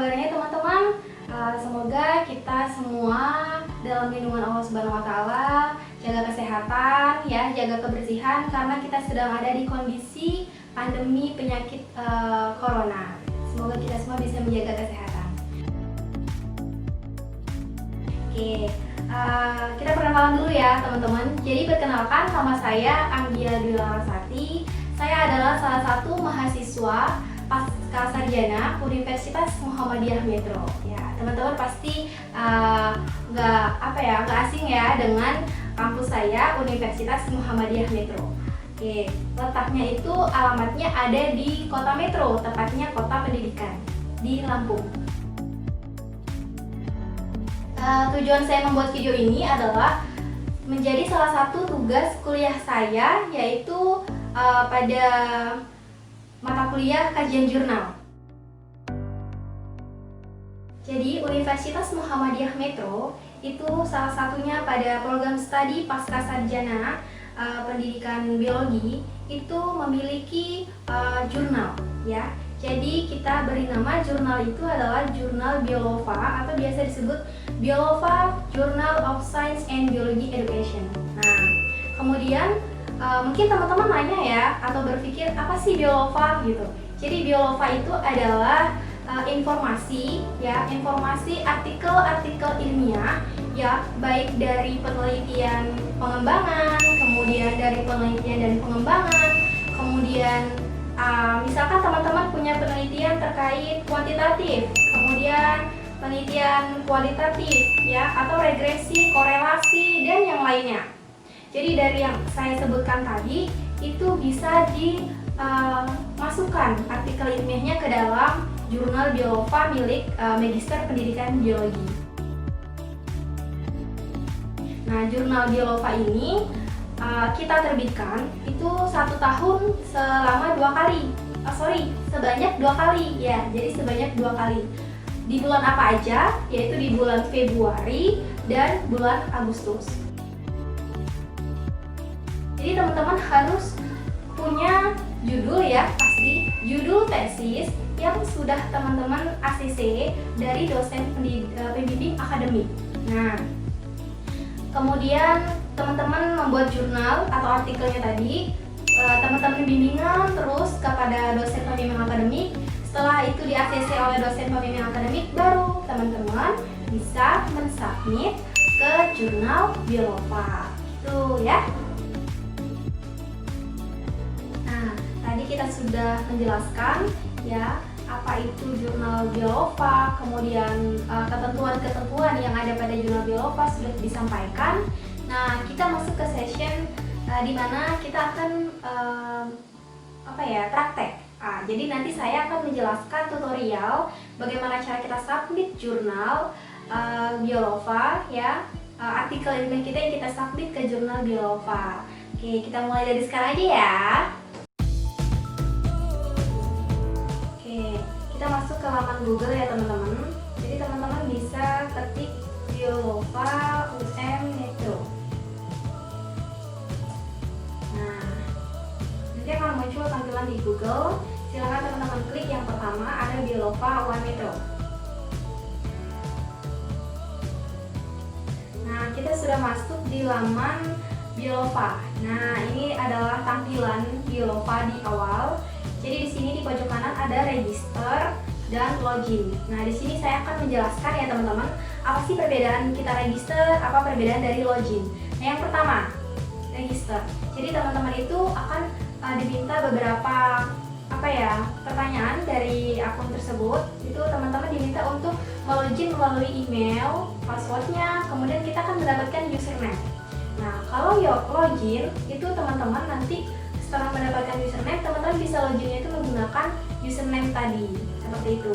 kabarnya teman-teman? Semoga kita semua dalam lindungan Allah Subhanahu wa Ta'ala, jaga kesehatan, ya, jaga kebersihan karena kita sedang ada di kondisi pandemi penyakit corona. Semoga kita semua bisa menjaga kesehatan. Oke, kita perkenalan dulu ya teman-teman. Jadi perkenalkan, nama saya Anggia Dwi Larasati. Saya adalah salah satu mahasiswa pasca sarjana Universitas Muhammadiyah Metro. Ya, teman-teman pasti nggak asing ya dengan kampus saya Universitas Muhammadiyah Metro. Oke, letaknya itu alamatnya ada di Kota Metro, tepatnya Kota Pendidikan di Lampung. Tujuan saya membuat video ini adalah menjadi salah satu tugas kuliah saya, yaitu pada mata kuliah kajian jurnal. Jadi Universitas Muhammadiyah Metro itu salah satunya pada program studi pasca sarjana pendidikan biologi itu memiliki jurnal, ya. Jadi kita beri nama jurnal itu adalah Jurnal Biolova atau biasa disebut Biolova Journal of Science and Biology Education. Nah, kemudian mungkin teman-teman nanya ya atau berpikir apa sih Biolova gitu. Jadi Biolova itu adalah informasi artikel-artikel ilmiah ya, baik dari penelitian pengembangan, kemudian dari penelitian dan pengembangan, kemudian misalkan teman-teman punya penelitian terkait kuantitatif, kemudian penelitian kualitatif ya, atau regresi, korelasi dan yang lainnya. Jadi dari yang saya sebutkan tadi itu bisa dimasukkan artikel ilmiahnya ke dalam jurnal Biolova milik Magister Pendidikan Biologi. Nah, jurnal Biolova ini kita terbitkan itu 1 tahun sebanyak 2 kali ya. Jadi sebanyak 2 kali. Di bulan apa aja? Yaitu di bulan Februari dan bulan Agustus. Jadi teman-teman harus punya judul ya, pasti judul tesis yang sudah teman-teman ACC dari dosen pembimbing akademik. Nah, kemudian teman-teman membuat jurnal atau artikelnya tadi, teman-teman bimbingan terus kepada dosen pembimbing akademik. Setelah itu di ACC oleh dosen pembimbing akademik, baru teman-teman bisa mensubmit ke jurnal Biolova. Itu ya. Tadi kita sudah menjelaskan ya apa itu jurnal Biolova, kemudian ketentuan-ketentuan yang ada pada jurnal Biolova sudah disampaikan. Nah, kita masuk ke session di mana kita akan praktek. Jadi nanti saya akan menjelaskan tutorial bagaimana cara kita submit jurnal Biolova ya, artikel ilmiah kita yang kita submit ke jurnal Biolova. Oke, kita mulai dari sekarang aja ya. Kita masuk ke laman Google ya teman-teman. Jadi teman-teman bisa ketik Biolova UM Metro. Nah, nanti akan muncul tampilan di Google. Silahkan teman-teman klik yang pertama, ada Biolova UM Metro. Nah, kita sudah masuk di laman Biolova. Nah, ini adalah tampilan Biolova di awal. Jadi di sini di pojok kanan ada register dan login. Nah, di sini saya akan menjelaskan ya teman-teman, apa sih perbedaan kita register, apa perbedaan dari login. Nah, yang pertama, register. Jadi teman-teman itu akan diminta beberapa pertanyaan dari akun tersebut. Itu teman-teman diminta untuk melogin melalui email, passwordnya, kemudian kita akan mendapatkan username. Nah, kalau login itu teman-teman nanti setelah mendapatkan username, teman-teman bisa loginnya itu menggunakan username tadi, seperti itu.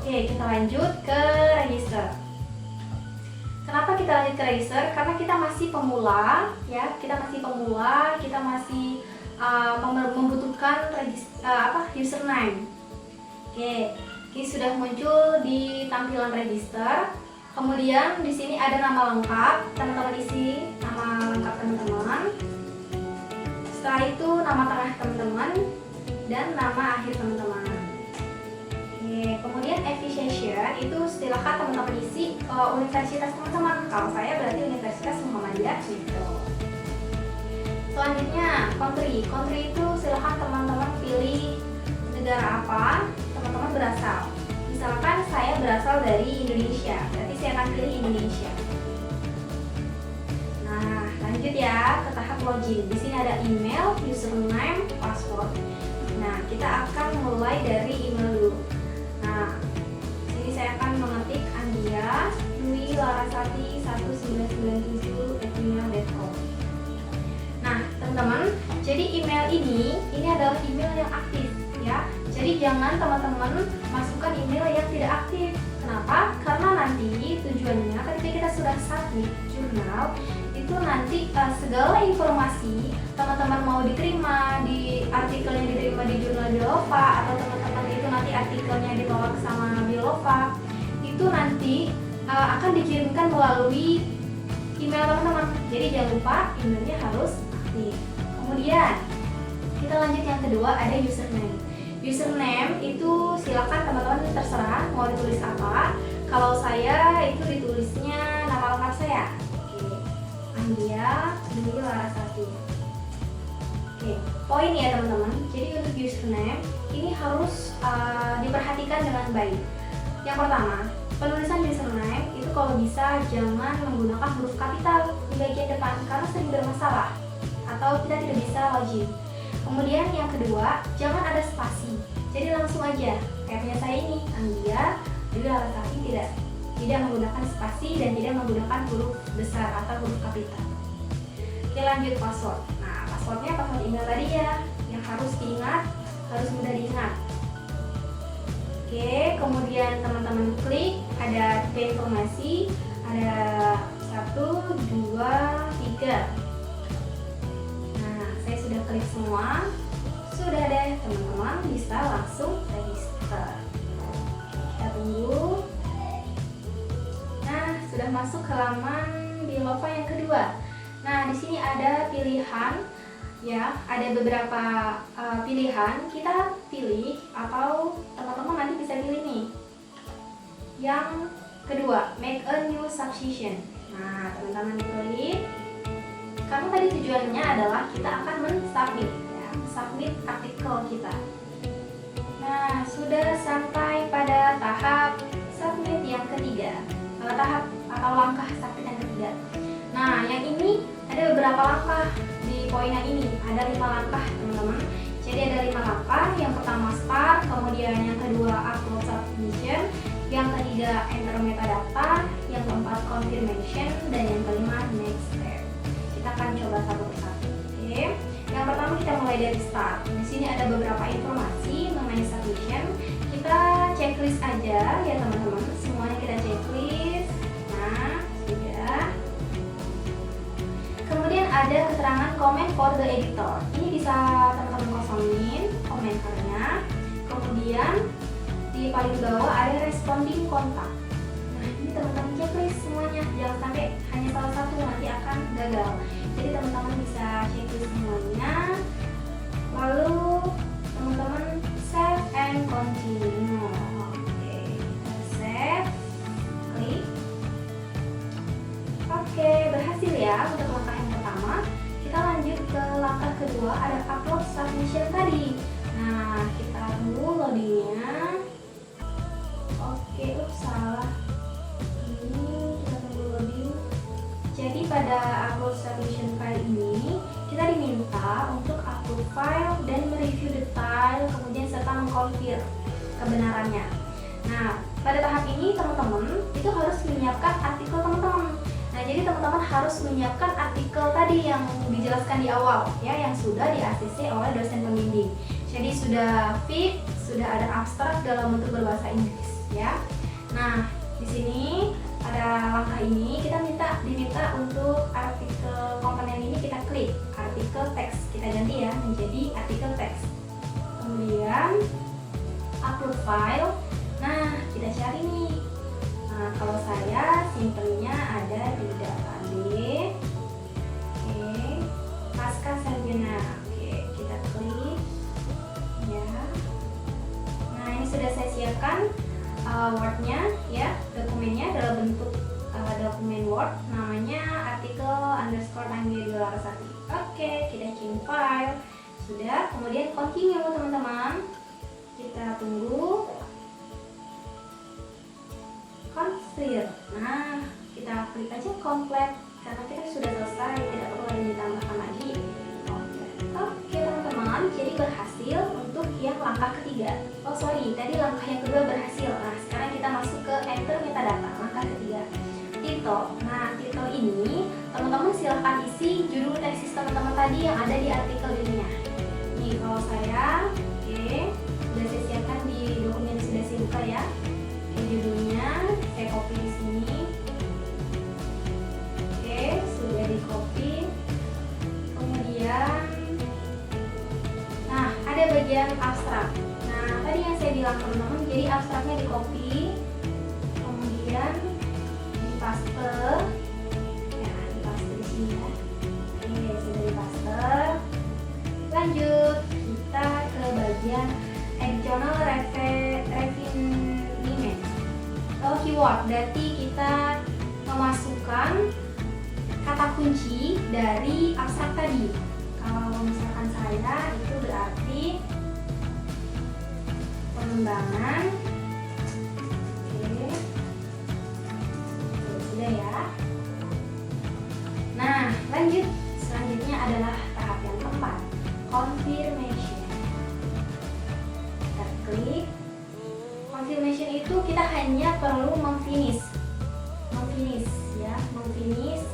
Kita lanjut ke register. Kenapa kita lanjut ke register? Karena kita masih pemula, ya. Kita masih membutuhkan username. Oke, sudah muncul di tampilan register. Kemudian di sini ada nama lengkap, teman-teman isi nama lengkap teman-teman. Setelah itu nama tengah teman-teman dan nama akhir teman-teman. Kemudian efisiensi itu silakan teman-teman isi universitas teman-teman. Kalau saya berarti Universitas Muhammadiyah gitu. Selanjutnya country. Country itu silakan teman-teman pilih negara apa teman-teman berasal. Misalkan saya berasal dari Indonesia, berarti saya akan pilih Indonesia. Nah, lanjut ya ke tahap login. Di sini ada email, username, password. Nah, kita akan mulai dari email dulu. Nah, sini saya akan mengetik Andia Dwi Larasati 1997@gmail.com. Nah, teman-teman, jadi email ini adalah email yang aktif ya. Jadi jangan teman-teman masukkan email yang tidak aktif. Kenapa? Karena nanti tujuannya ketika kita sudah submit jurnal, itu nanti segala informasi teman-teman mau diterima di artikelnya, diterima di jurnal Biolova, atau teman-teman itu nanti artikelnya ditolak sama Biolova, itu nanti akan dikirimkan melalui email teman-teman. Jadi jangan lupa emailnya harus aktif. Kemudian kita lanjut yang kedua, ada username. Username itu silakan teman-teman terserah mau ditulis apa. Kalau saya itu ditulisnya nama lengkap saya. Oke, Andia Dwi Larasati. Oke, poin ya teman-teman. Jadi untuk username ini harus diperhatikan dengan baik. Yang pertama, penulisan username itu kalau bisa jangan menggunakan huruf kapital di bagian depan karena sering bermasalah atau kita tidak bisa login. Kemudian yang kedua, jangan ada spasi. Jadi langsung aja, kayak punya saya ini, Andia Dwi Larasati, tidak menggunakan spasi dan tidak menggunakan huruf besar atau huruf kapital. Oke, lanjut password. Nah, passwordnya password email tadi ya, yang harus diingat, harus mudah diingat. Oke, kemudian teman-teman klik, ada 3 informasi, ada 1, 2, 3. Saya sudah klik semua, sudah deh teman-teman bisa langsung register. Kita tunggu. Nah, sudah masuk halaman Biolova yang kedua. Nah, di sini ada pilihan ya, ada beberapa pilihan. Kita pilih atau teman-teman nanti bisa pilih nih. Yang kedua, make a new submission. Nah, teman-teman klik. Karena tadi tujuannya adalah kita akan mensubmit ya, submit artikel kita. Nah, sudah sampai pada tahap submit yang ketiga, tahap atau langkah submit yang ketiga. Nah, yang ini ada beberapa langkah di poin yang ini, ada 5 langkah teman-teman. Jadi ada 5 langkah. Yang pertama start, kemudian yang kedua upload submission, yang ketiga enter metadata, yang keempat confirmation, dan yang kelima next step. Kita akan coba satu persatu. Oke. Yang pertama kita mulai dari start. Di sini ada beberapa informasi mengenai submission. Kita checklist aja ya teman-teman. Semuanya kita checklist. Nah, sudah. Kemudian ada keterangan comment for the editor. Ini bisa teman-teman kosongin komentarnya. Kemudian di paling bawah ada responding kontak. Nah, ini teman-teman checklist semuanya. Jangan sampai hanya salah satu nanti akan gagal. Jadi teman-teman bisa checklist semuanya. Lalu teman-teman save and continue. Oke, kita save, klik. Oke, berhasil ya untuk langkah yang pertama. Kita lanjut ke langkah kedua, ada upload submission tadi. Nah, kita tunggu loadingnya. Oke, salah. Ini kita tunggu loading. Jadi pada upload submission file ini kita diminta untuk upload file dan mereview detail, kemudian serta mengkonfirm kebenarannya. Nah, pada tahap ini teman-teman itu harus menyiapkan artikel teman-teman. Nah, jadi teman-teman harus menyiapkan artikel tadi yang dijelaskan di awal ya, yang sudah di-ACC oleh dosen pembimbing. Jadi sudah fit, sudah ada abstrak dalam bentuk berbahasa Inggris ya. Nah, di sini pada langkah ini kita diminta untuk artikel komponen ini kita klik artikel teks, kita ganti ya menjadi artikel teks. Kemudian upload file. Nah, kita cari nih. Nah, kalau saya simpennya ada di database. Oke, pasca sarjana. Oke, kita klik ya. Nah, ini sudah saya siapkan Word-nya ya, dokumennya dalam bentuk dokumen Word, namanya artikel underscore Anggia Dwi Larasati. Oke, kita change file. Sudah, kemudian continue teman-teman. Kita tunggu confirm. Nah, kita klik aja complete karena kita sudah selesai, tidak perlu lagi ditambahkan lagi. Oke teman-teman, jadi berhasil untuk yang langkah ketiga. Oh sorry, tadi langkah yang kedua berhasil. Nah, sekarang kita masuk ke enter metadata, langkah ketiga. Title. Nah, title ini teman-teman silahkan isi judul tesis teman-teman tadi yang ada di artikel ilmiah. Nih, kalau saya, oke, sudah saya siapkan di dokumen yang sudah saya buka ya. Oke, judulnya saya copy di sini. Oke, sudah di copy. Kemudian, nah, ada bagian abstrak. Nah, tadi yang saya bilang teman-teman, jadi abstraknya di copy, kemudian paste, ya dipaste di sini ya. Oke, sudah dipaste. Lanjut, kita ke bagian additional refinement. Kalau keyword, berarti kita memasukkan kata kunci dari abstrak tadi. Kalau misalkan saya, itu berarti pengembangan. Ya. Nah, lanjut. Selanjutnya adalah tahap yang keempat, confirmation. Kita klik. Confirmation itu kita hanya perlu memfinish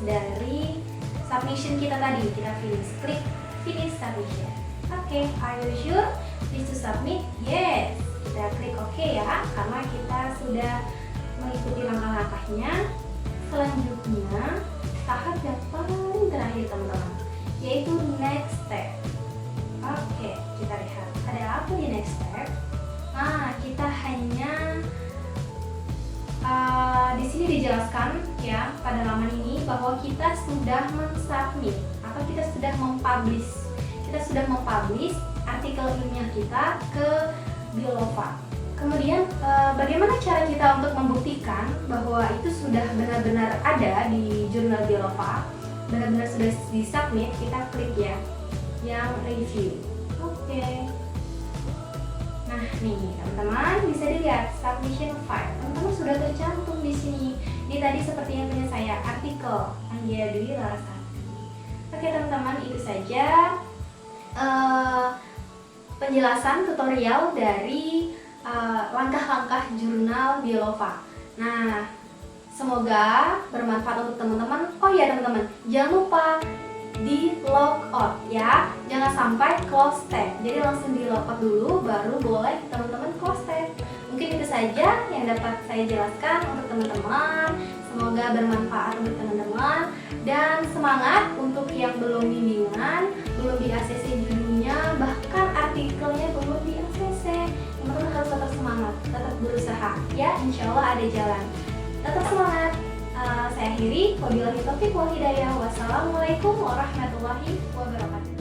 dari submission kita tadi. Kita klik finish submission. Oke, are you sure this to submit? Yes. Kita klik OK ya, karena kita sudah mengikuti langkah-langkahnya. Selanjutnya, tahap yang paling terakhir teman-teman, yaitu next step. Oke, kita lihat ada apa di next step. Nah, kita hanya di sini dijelaskan ya pada halaman ini bahwa kita sudah mensubmit atau kita sudah mempublish artikel ilmiah kita ke Biolofa. Kemudian bagaimana cara kita untuk membuktikan bahwa itu sudah benar-benar ada di jurnal Biolofa, benar-benar sudah disubmit? Kita klik ya yang review. Oke. Nah nih teman-teman, bisa dilihat submission file. Teman-teman sudah tercantum di sini. Ini tadi seperti yang punya saya, artikel Anggia Dwi Larasati. Oke teman-teman, itu saja penjelasan tutorial dari langkah-langkah jurnal Biolofa. Nah, semoga bermanfaat untuk teman-teman. Oh ya teman-teman, jangan lupa di log out ya, jangan sampai close tab. Jadi langsung di log out dulu, baru boleh teman-teman close tab. Mungkin itu saja yang dapat saya jelaskan untuk teman-teman. Semoga bermanfaat untuk teman-teman, dan semangat untuk yang belum bimbingan, belum di ACC judulnya, bahkan artikelnya belum di ACC. Teman-teman harus tetap semangat, tetap berusaha ya, insya Allah ada jalan. Tetap semangat. Saya akhiri, wabillahi taufiq wal hidayah. Wassalamualaikum warahmatullahi wabarakatuh.